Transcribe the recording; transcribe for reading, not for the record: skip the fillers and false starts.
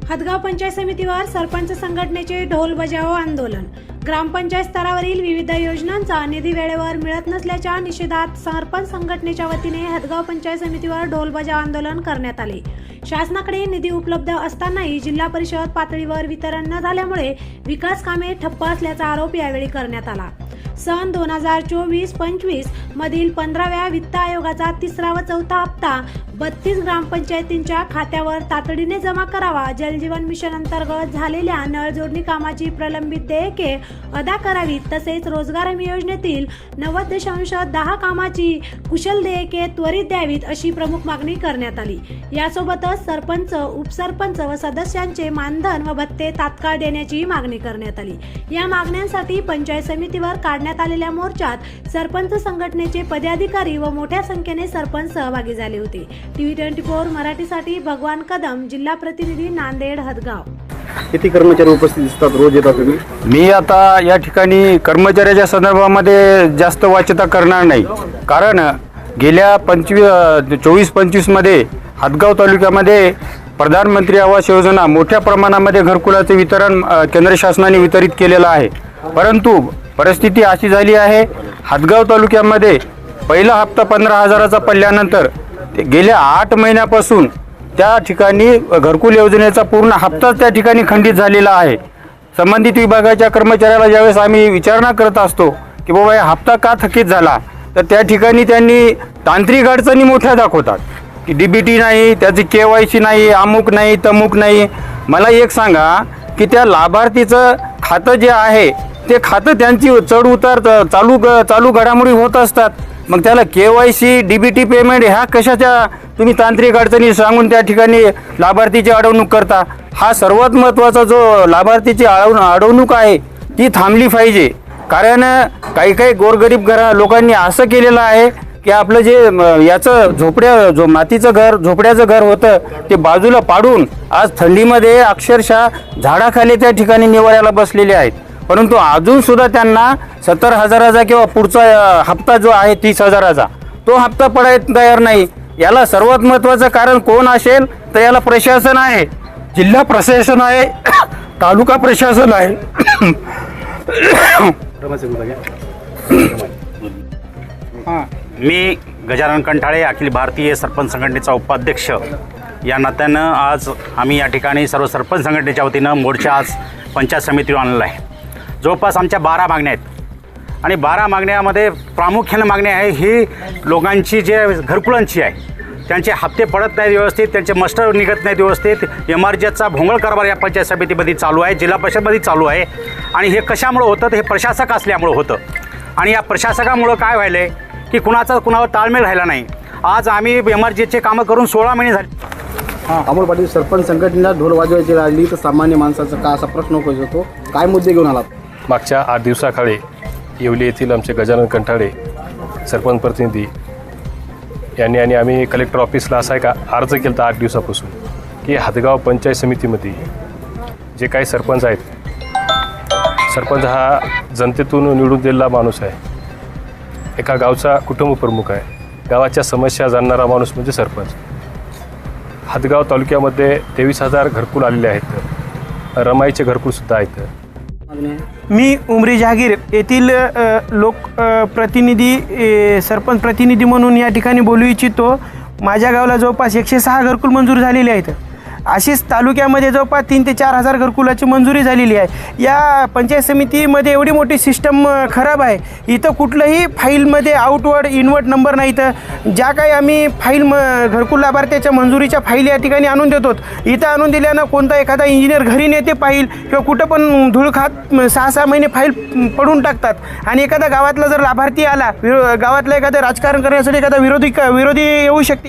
हदगाव पंचायत समितीवर सरपंच संघटनेचे ढोल बजाओ आंदोलन। ग्रामपंचायत स्तरावरील विविध योजनांचा निधी वेळेवर मिळत नसल्याच्या निषेधात सरपंच संघटनेच्या वतीने हदगाव पंचायत समितीवर ढोल बजाओ आंदोलन करण्यात आले। शासनाकडे निधी उपलब्ध असतानाही जिल्हा परिषद पातळीवर वितरण न झाल्यामुळे विकास कामे ठप्प असल्याचा आरोप यावेळी करण्यात आला। सन 2024-25 मधील 15व्या वित्त आयोगाचा तिसरा व चौथा हप्ता 32 ग्रामपंचायतींच्या खात्यावर तातडीने जमा करावा। जलजीवन मिशन अंतर्गत झालेल्या नळ जोडणी कामाची प्रलंबित देयके अदा करावीत, तसेच रोजगार हमी योजनेतील 90.10 कामाची कुशल देयके त्वरित द्यावीत अशी प्रमुख मागणी करण्यात आली। यासोबतच सरपंच, उपसरपंच व सदस्यांचे मानधन व भत्ते तात्काळ देण्याची मागणी करण्यात आली। या मागण्यांसाठी पंचायत समितीवर काढण्यात आलेल्या मोर्चात सरपंच संघटनेचे पदाधिकारी व मोठ्या संख्येने सरपंच सहभागी झाले होते। टीव्ही 24 मराठीसाठी भगवान कदम, जिल्हा प्रतिनिधी, नांदेड, हदगाव। किती कर्मचारी उपस्थित दिसतात रोज येतात तुम्ही? मी आता या ठिकाणी कर्मचाऱ्याच्या संदर्भामध्ये जास्त वाच्यता करणार नाही, कारण गेल्या 24-25 मध्ये हदगाव तालुक्यामध्ये प्रधानमंत्री आवास योजना मोठ्या प्रमाणामध्ये घरकुलाचे वितरण केंद्र शासनाने वितरित केलेलं आहे। परंतु परिस्थिती अशी झाली आहे, हदगाव तालुक्यामध्ये पहिला हप्ता 15,000चा पडल्यानंतर गेल्या 8 महिन्यापासून त्या ठिकाणी घरकुल योजनेचा पूर्ण हप्ताच त्या ठिकाणी खंडित झालेला आहे। संबंधित विभागाच्या कर्मचाऱ्याला ज्यावेळेस आम्ही विचारणा करत असतो की बाबा हा हप्ता का थकीत झाला, तर त्या ठिकाणी त्यांनी तांत्रिक अडचणी मोठ्या दाखवतात की DBT नाही, त्याची KYC नाही, अमुक नाही, तमुक नाही। मला एक सांगा की त्या लाभार्थीचं खातं जे आहे ते खातं त्यांची चढ उतार चालू घडामोडी होत असतात, मग त्याला KYC DBT पेमेंट ह्या कशाच्या तुम्ही तांत्रिक अडचणी सांगून त्या ठिकाणी लाभार्थीची अडवणूक करता? हा सर्वात महत्त्वाचा जो लाभार्थीची अडवणूक आहे ती थांबली पाहिजे। कारण काही गोरगरीब लोकांनी असं केलेलं आहे की आपलं जे याचं मातीचं घर, झोपड्याचं घर होतं ते बाजूला पाडून आज थंडीमध्ये अक्षरशः झाडाखाली त्या ठिकाणी निवाऱ्याला बसलेले आहेत। परंतु अजून सुद्धा त्यांना 70,000चा किंवा पुढचा हप्ता जो आहे 30,000चा तो हप्ता पडायला तयार नाही। याला सर्वात महत्त्वाचं कारण कोण असेल तर याला प्रशासन आहे, जिल्हा प्रशासन आहे, तालुका प्रशासन आहे। मी गजानन कंठाळे, अखिल भारतीय सरपंच संघटनेचा उपाध्यक्ष या नात्यानं आज आम्ही या ठिकाणी सर्व सरपंच संघटनेच्या वतीनं मोर्चा आज पंचायत समितीवर आणलेला आहे। जवळपास आमच्या 12 मागण्या आहेत आणि 12 मागण्यामध्ये प्रामुख्याने मागणी आहे ही लोकांची जे घरकुलांची आहे, त्यांचे हप्ते पडत नाहीत व्यवस्थित, त्यांचे मस्टर निघत नाहीत व्यवस्थित। MRJचा भोंगळ कारभार या पंचायत समितीमध्ये चालू आहे, जिल्हा परिषदमध्ये चालू आहे। आणि हे कशामुळं होतं तर हे प्रशासक असल्यामुळं होतं। आणि या प्रशासकामुळं काय व्हायलं आहे की कुणावर ताळमेळ राहिला नाही। आज आम्ही MRJचे कामं करून 16 महिने झाले। अमोल पाटील, सरपंच संघटनेला ढोल वाजवायची लागली तर सामान्य माणसाचा का असा प्रश्न होतो, काय मुद्दे घेऊन आलात? मागच्या 8 दिवसाखाली येवली येथील आमचे गजानन कंठाळे सरपंच प्रतिनिधी यांनी आणि आम्ही कलेक्टर ऑफिसला असा एक अर्ज केला होता 8 दिवसापासून की हदगाव पंचायत समितीमध्ये जे काही सरपंच आहेत, सरपंच हा जनतेतून निवडून दिलेला माणूस आहे, एका गावचा कुटुंब प्रमुख आहे, गावाच्या समस्या जाणणारा माणूस म्हणजे सरपंच। हदगाव तालुक्यामध्ये 23,000 घरकुल आलेले आहेत, रमाईचे घरकुलसुद्धा आहेत। मी उमरी जहागीर येथील प्रतिनिधी, सरपंच प्रतिनिधी म्हणून या ठिकाणी बोलू इच्छितो। माझ्या गावाला जवळपास 106 घरकुल मंजूर झालेले आहेत। अशीच तालुक्यामध्ये जवळपास 3 ते 4,000 घरकुलाची मंजुरी झालेली आहे। या पंचायत समितीमध्ये एवढी मोठी सिस्टम खराब आहे, इथं कुठलंही फाईलमध्ये आउटवर्ड इनवर्ट नंबर नाही। तर ज्या काही आम्ही फाईल घरकुल लाभार्थ्याच्या मंजुरीच्या फाईल या ठिकाणी आणून देतो, इथं आणून दिल्यानं कोणता एखादा इंजिनियर घरी नेते फाईल किंवा कुठं पण धूळ खात 6-6 महिने फाईल पडून टाकतात। आणि एखादा गावातला जर लाभार्थी आला, गावातला एखादं राजकारण करण्यासाठी एखादा विरोधी येऊ शकते।